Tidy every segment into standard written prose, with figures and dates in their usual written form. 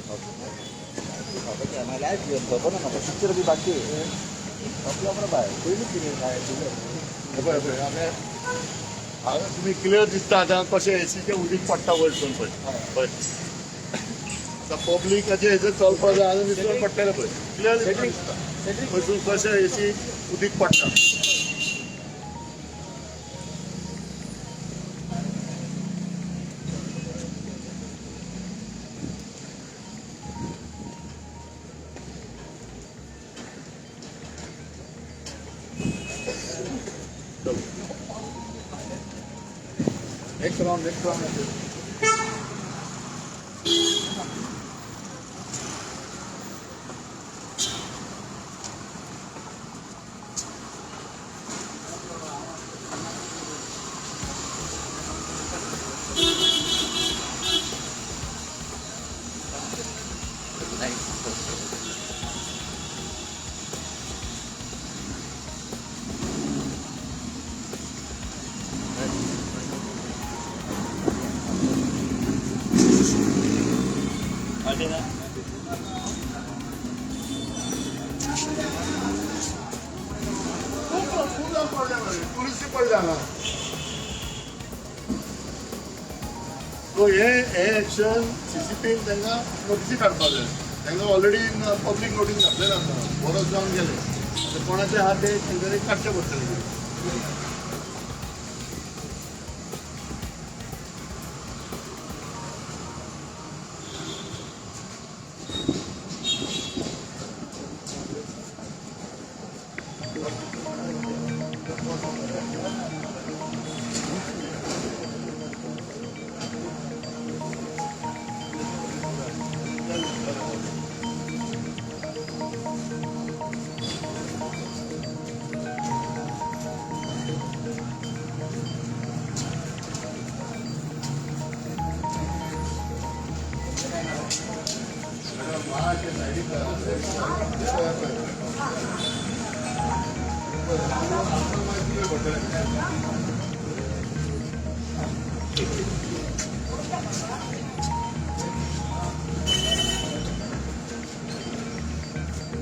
My life here, but one of the picture of the back here. तुम्ही clear दिसता आता कशें एसीचे उदीक पडटा वयरसून पळय पब्लिकाचे हेजे चलपा जाय आनी दिसून पडटलें पळय क्लियर दिसता वयरसून कशें एसी उदीक पडटा next round. So हे एक्शन CCTV तांकां नोटीसी काडपाक जाय तांकां ऑलरेडी पब्लीक नोटीस घातलेलें आसा बरोच जावन गेले कोणाचे आहा ते तांच्यानी काडचे पडटले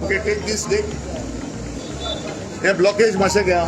Okay, take this stick. हे blockage मातशें घ्या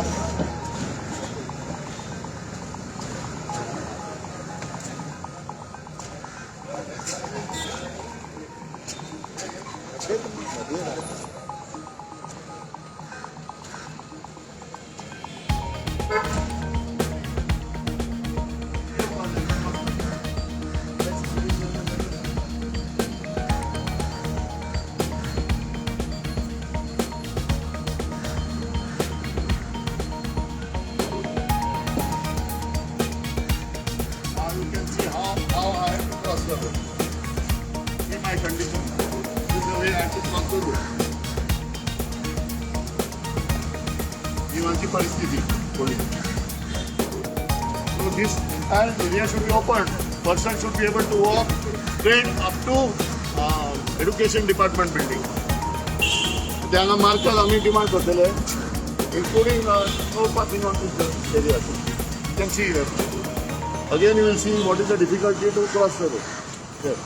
in my condition. This is the way I have to cross the road. Ivanchi Paristiti, police. So this entire area should be open. Person should be able to walk straight up to education department building. त्यांना markers आम्ही demand करतले including no passing on to the area. You can see that. Again, you will see what is the difficulty to cross the road. There.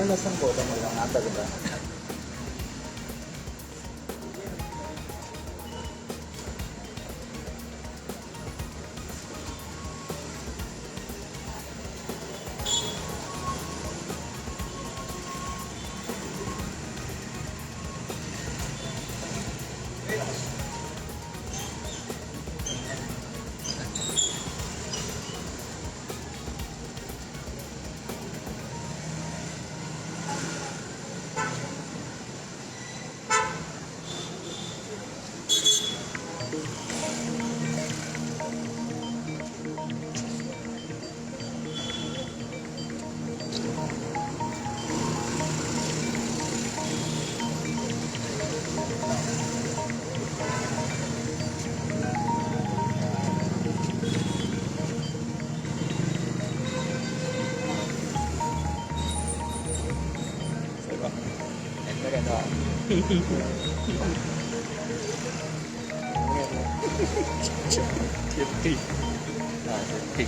Gimana sih buat kamu yang ada kita? Jadi. Nah, jadi.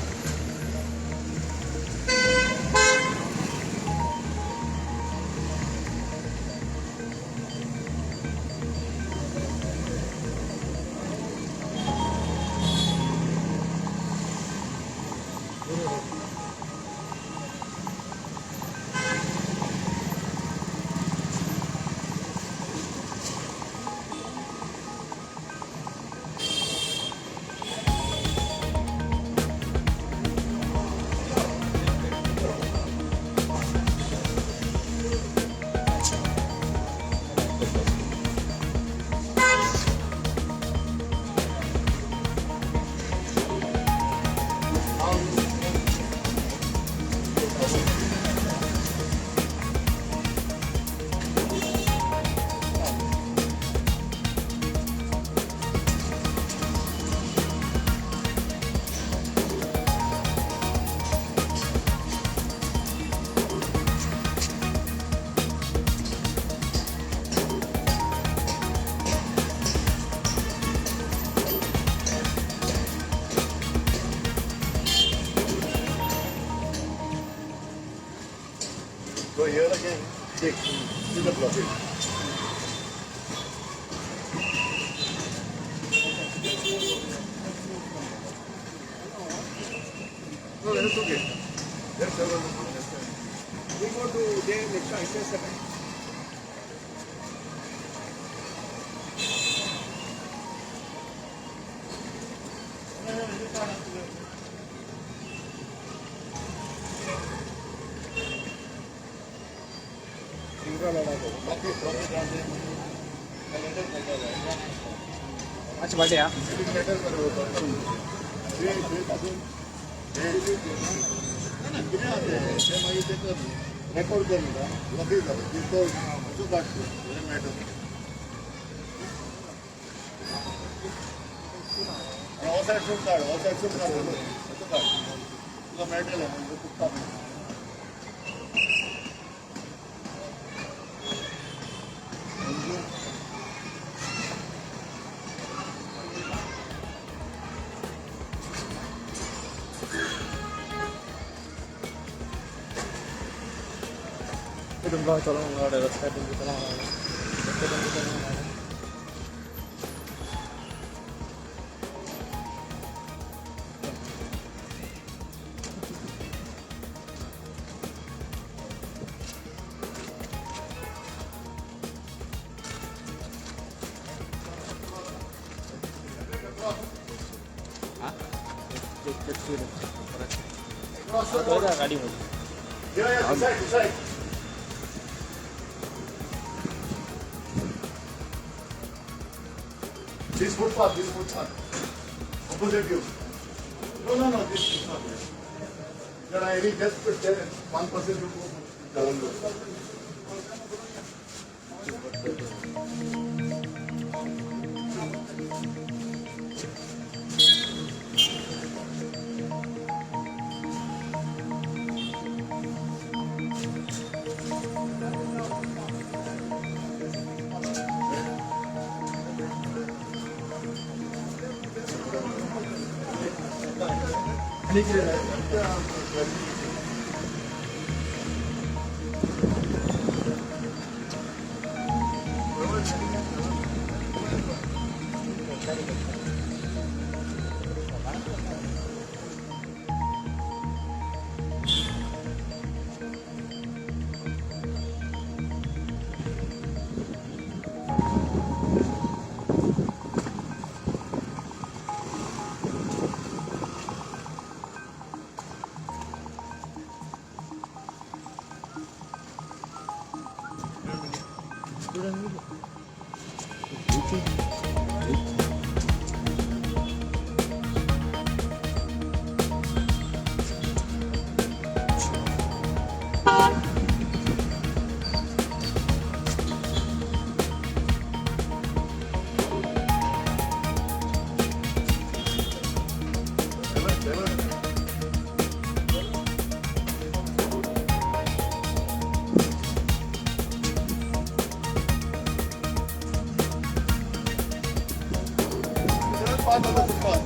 Go here again. Check. See the blockage. No, that's okay. That's all. We go to there next time. Just a second. अच्छा birthday यार record करूंगा लगेगा जिसको जो काट दो matter और side shoot काट तो मेटल है वो कुत्ता itu enggak tolong enggak ada rasa tunggu tolong ada kali mau yeah, decide. This footpath. Opposite you. No, this is not there. Then I really just put there 1% will go down low. पाच आता footpath.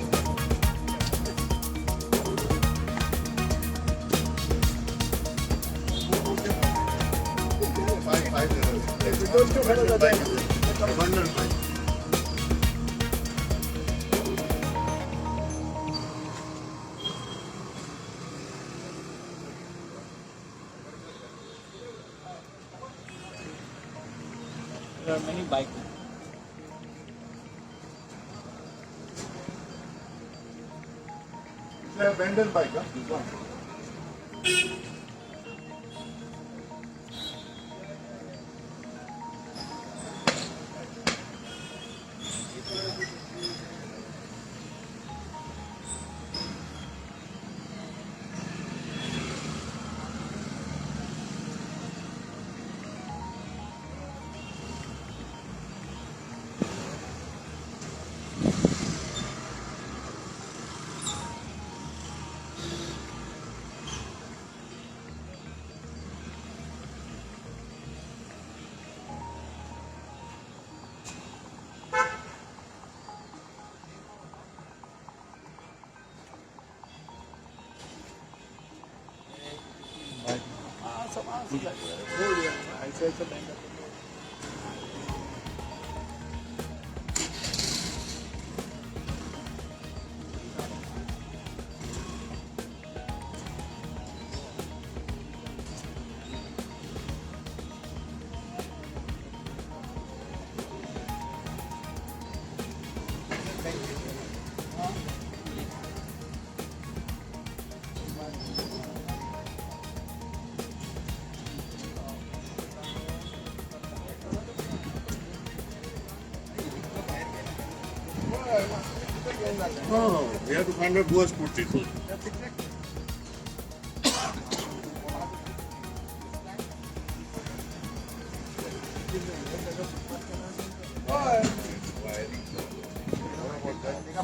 Abundant five. There are many bikes. It's a Bendel bike, huh? This one. No, we have to find out who has put this.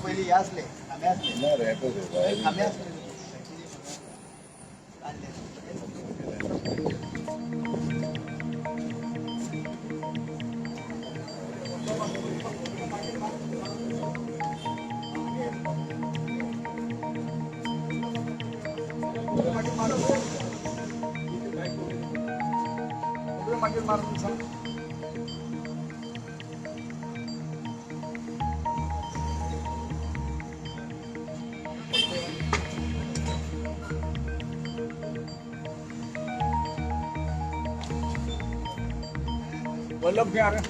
पहिली यासले आम्ही असले वल्लभ भी आ रहे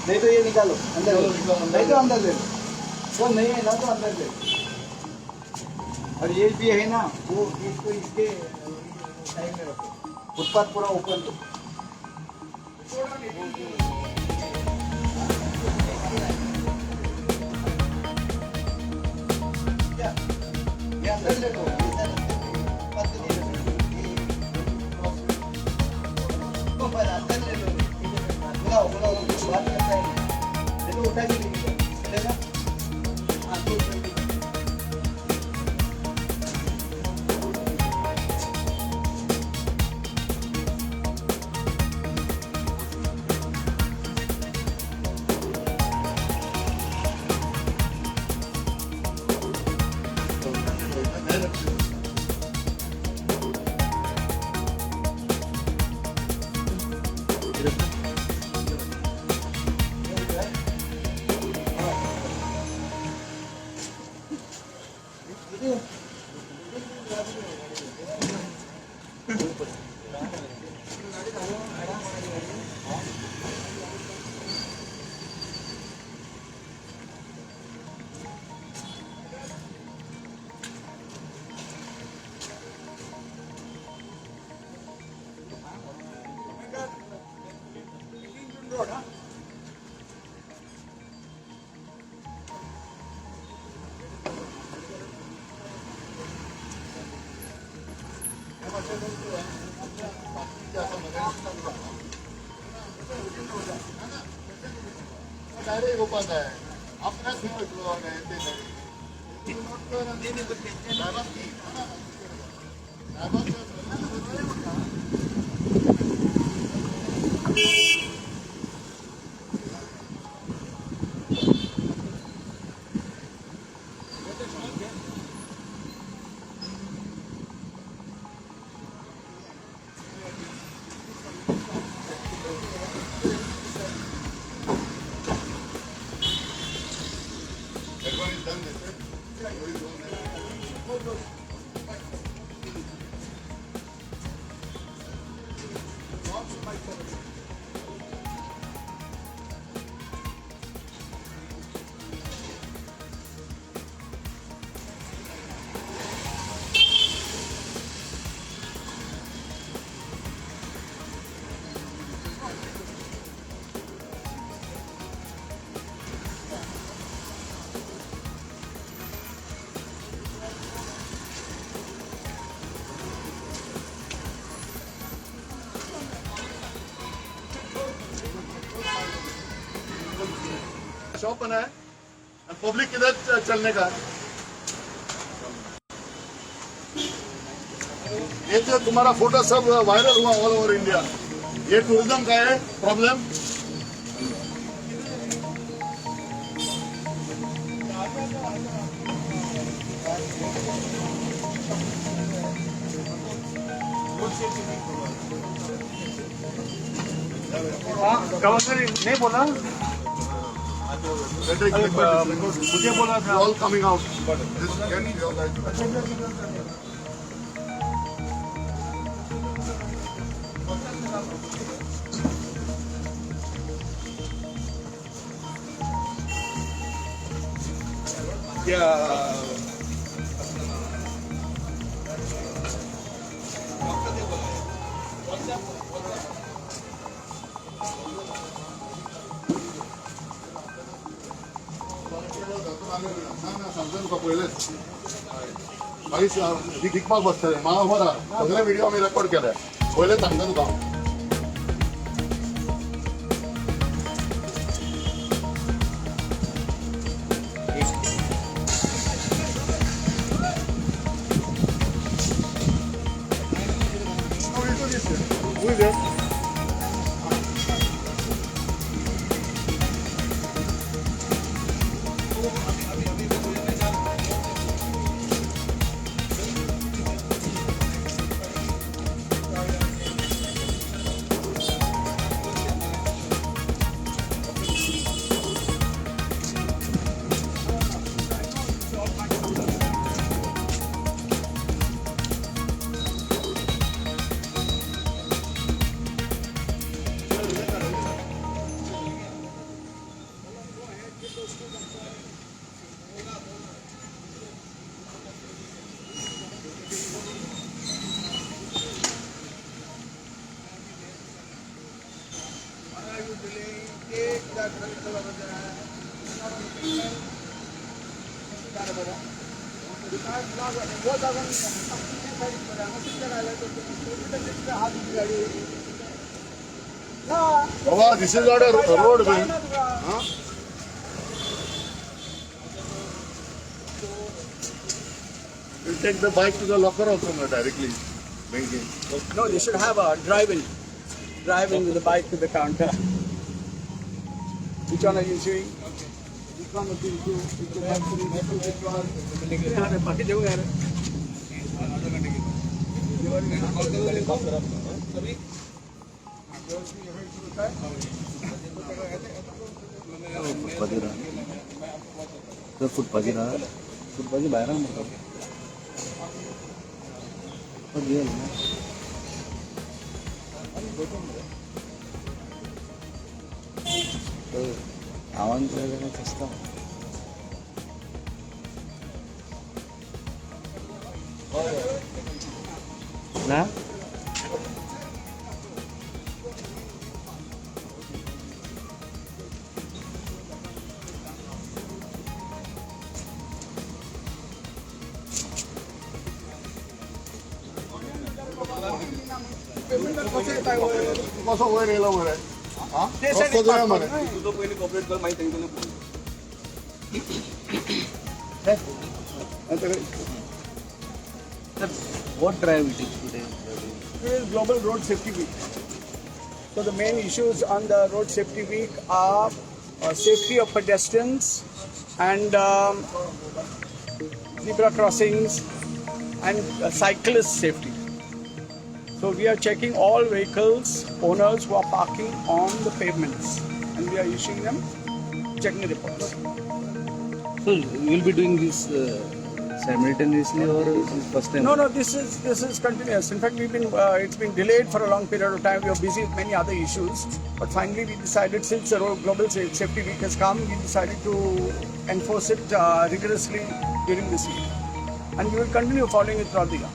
नहीं तो ये निकालो अंदर नहीं तो अंदर ले लो वो नहीं है ना तो अंदर ले लो और ये भी है ना वो इसको इसके साइड में रखो फुटपाथ पूरा ओपन दो अंदर ले लो अंदर ले लो बुलाओ बुलाओ बात करता है नहीं तो उठा के चलेगा हाँ तो डायरेक्ट होपात आहे आपल्याच भेटलो ते शॉप बना है पब्लिक किधर चलने का ये जो तुम्हारा फोटो सब वायरल हुआ ऑल ओवर इंडिया ये टूरिज्म का है प्रॉब्लम गवर्नर नहीं बोला मुझे बोला था all coming out किकबाग बसतले म्हाका बरा सगळे व्हिडिओ आम्ही रेकॉर्ड केले पहिले सांगता तुका Baba, this is not a road, man. Huh? You take the bike to the locker also, not directly. Banking. No, they should have a drive-in with the bike to the counter. Which one are you doing? Which one would you do? Which one? फुटपाथी बाहेर ఆవంతరం చేస్తాం. నా कसं वयर येयलो मरे रस्तो जाय मरे what drive it is today? Today is Global Road Safety Week. So the main issues on the Road Safety Week are safety of pedestrians and zebra crossings and cyclist safety. So we are checking all vehicles owners who are parking on the pavements and we are issuing them checking reports. So you will be doing this simultaneously or this first time? No, this is continuous. In fact, it's been delayed for a long period of time. We are busy with many other issues, but finally we decided, since the Global Safety Week has come, we decided to enforce it rigorously during this week, and we will continue following it throughout the year.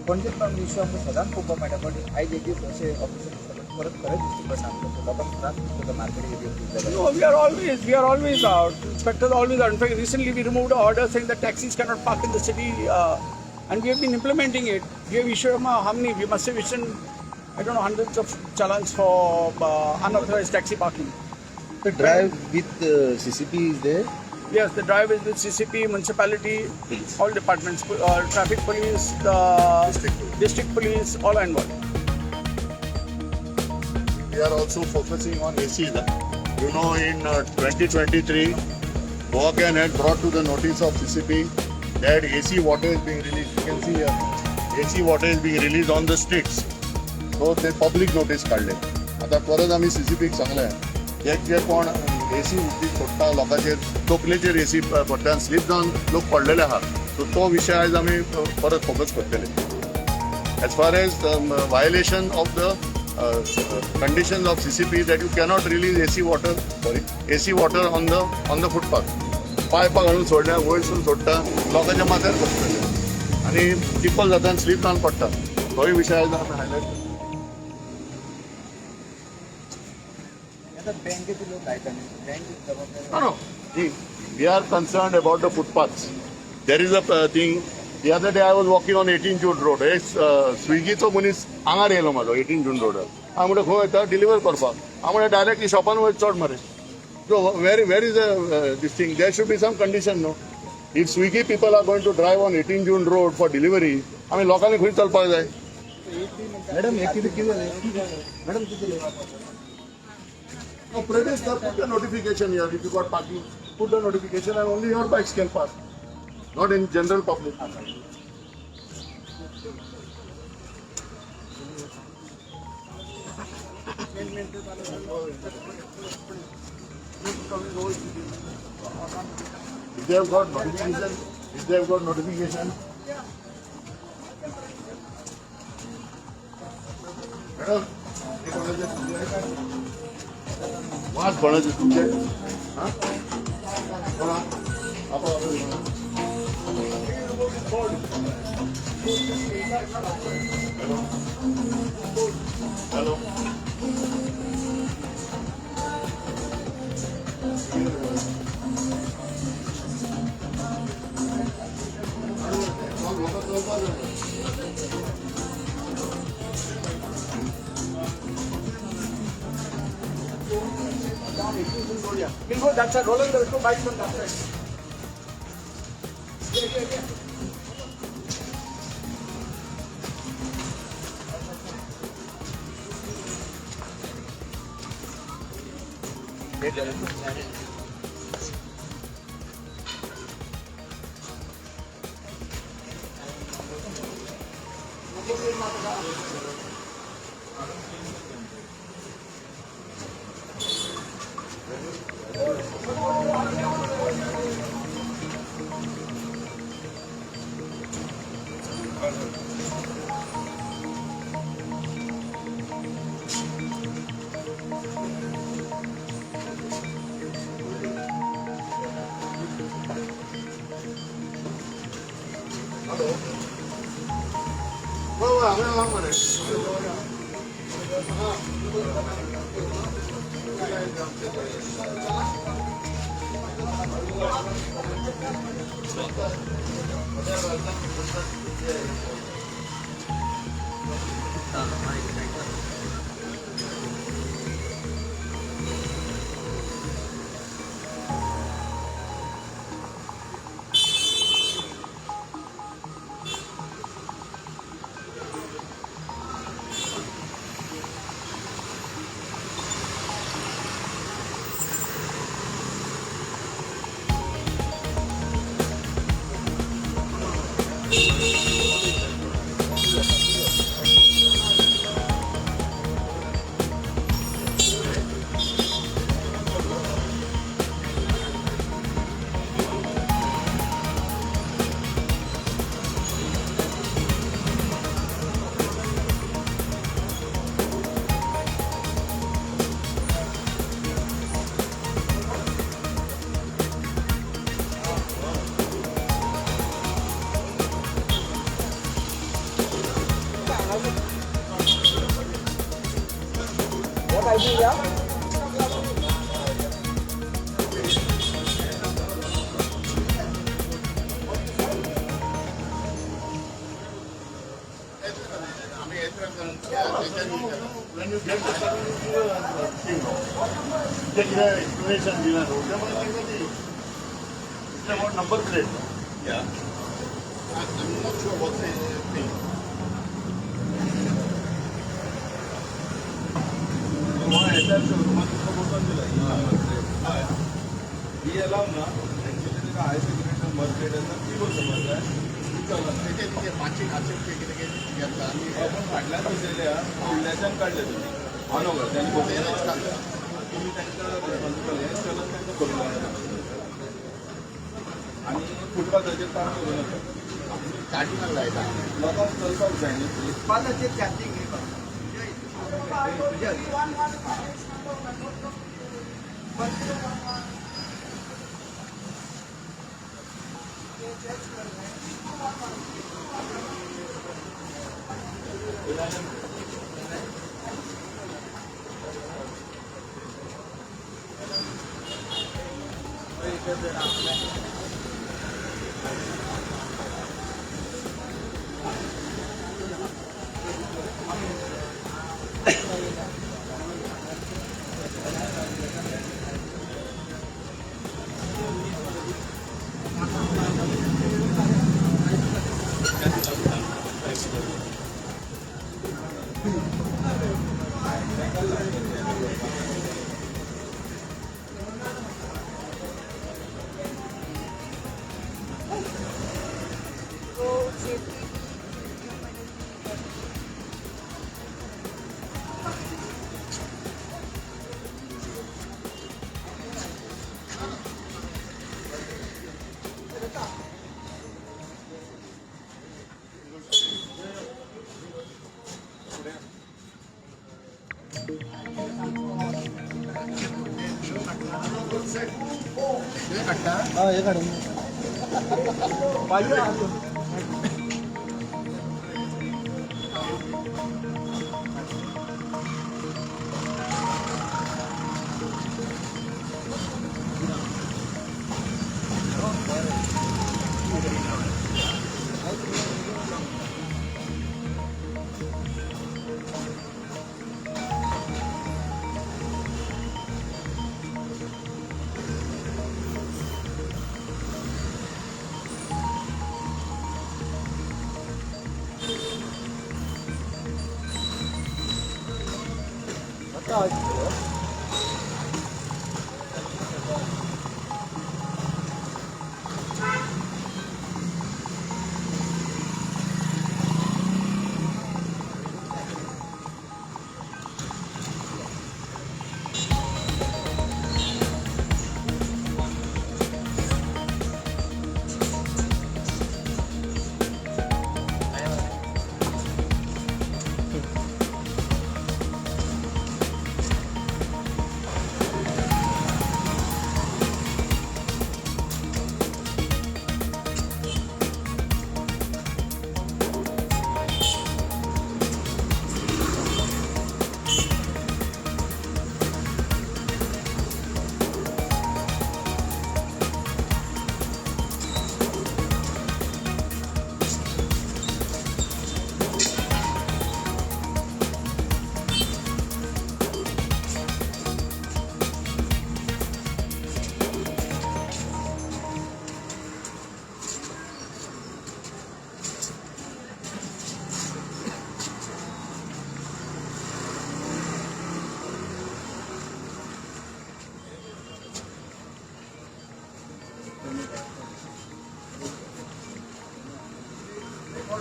कोणते पण विषय आपण सदान खूप madam पण आयज एक दिवस असे ऑफिसर परत करत दिसते बस आमचं लोकांना market area. No, we are always out. Inspectors are always out. In fact, recently we removed an order saying that taxis cannot park in the city, and we have been implementing it. We have issued how many? We must have issued, I don't know, hundreds of challans for unauthorized taxi parking. The drive with CCP is there. Yes, the drive is with CCP, municipality, all departments, traffic police, the district police, all are involved. We are also focusing on AC. You know, in 2023, Goagan had brought to the notice of CCP that AC water is being released. You can see here, AC water is being released on the streets. So they public notice काढले. आता परत आम्ही CCP सांगले जे कोण AC उडती सोडटा लोकांचेर तकलेचेर AC पडटा स्लीप जावन लोक पडलेले आहात. सो तो विषय आज आम्ही परत फोकस करतले. As far as the violation of the conditions of CCP that you cannot release AC water on the footpath. पायपा घालून सोडल्या वयरसून सोडटा लोकांच्या माथ्यार पडटले आनी चिपल जाता आनी स्लीप जावन पडटा. होय विशय आज आमी हायलायट करता. No. We are concerned about the footpaths. There is a thing. The other day I was walking on 18 June Road. Swiggy to munis हांगा येयलो म्हाजो 18 June Road. हांव म्हणटा खंय वयता डिलिव्हर करपाक. हांव म्हणटा डायरेक्टली शॉपान वयर चड मरे. So where is this thing? There should be some condition, no? If Swiggy people are going to drive on 18 June Road for delivery, आमी लोकांनी खंय चलपाक जाय? मैडम एक किती झाले मैडम किती झाले. No, Pradesh, put the notification here. If you got parking, put the notification and only your bikes can pass. Not in general public. If they have got notification, Madam, वाज कोणाचे तुमचे हां कोणा आपण hello We'll go that side. Roland, there are two bikes on that side. Hello. Well, I'm gonna. What idea? When you get explanation दिला it's about number plate. Yeah. I'm not sure what's the thing. He allow ना actually त्याला हाय secret number plate असं kilo समज आहे तिथे मागची खाचे घेतला आणि आपण फाटल्यान बसलेल्या फुडल्याच्यान काढले तुम्ही ऑनोवर त्यांनी तुम्ही त्यांचं रिस्पॉन्सिबल आहे चलन त्यांचं करून आणि फुटपाथाचेर काम करू नका स्टार्टिंग लायता लोकांक चलपाक जाय न्ही फुटपाथाचेर charging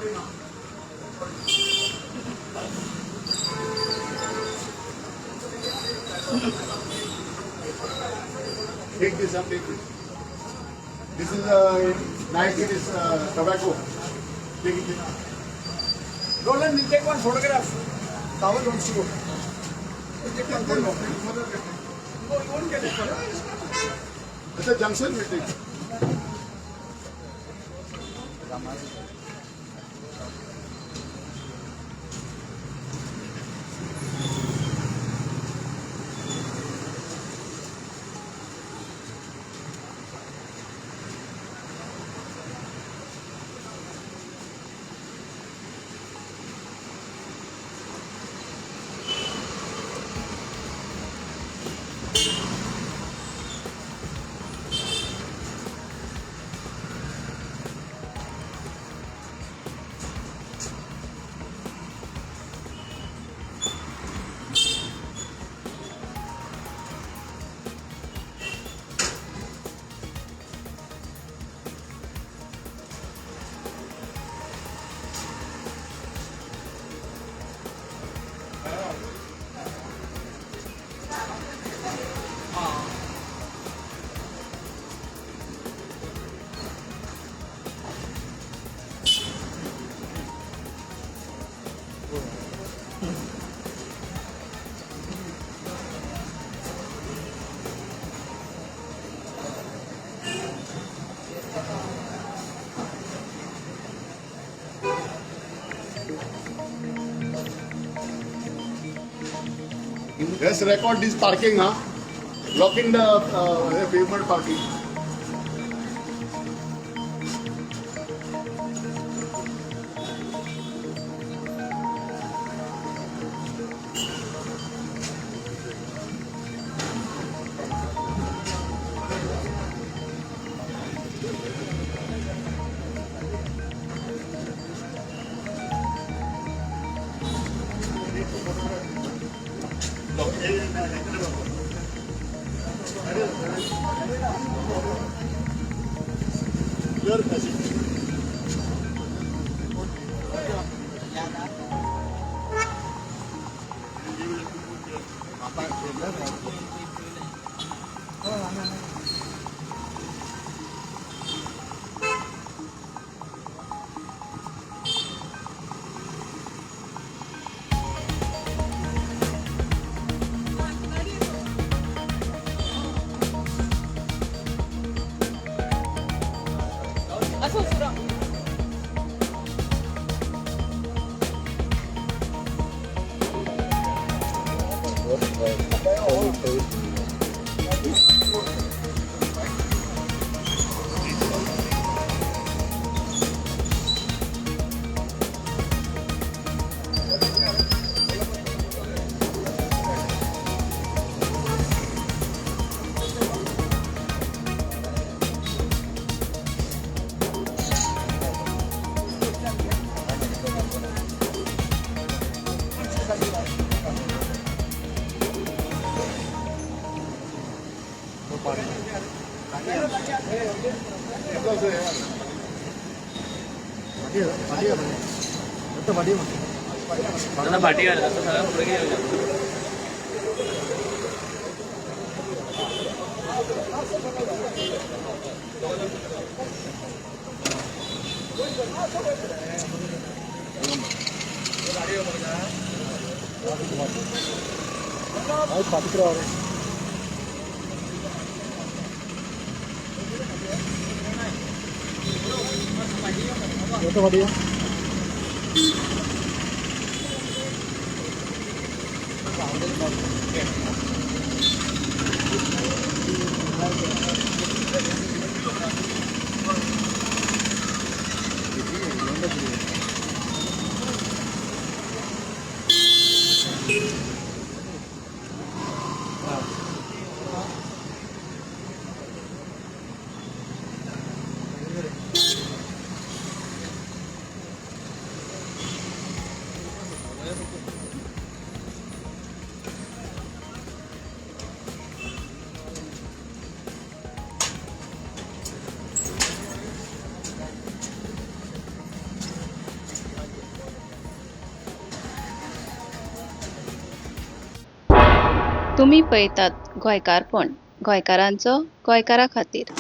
Take this up, take this. This is nice, it is tobacco. Take it. Roland, you take one photograph. Tawal wants to go. You take one photograph. No, you won't get it. At the junction we take. Yes, record this parking, huh? Blocking the pavement parking. Clear passage. पाठी घालत असं सगळं पुढे गेलं तुम्ही पळयतात गोंयकारपण गोंयकारांचो गोंयकारा खातीर.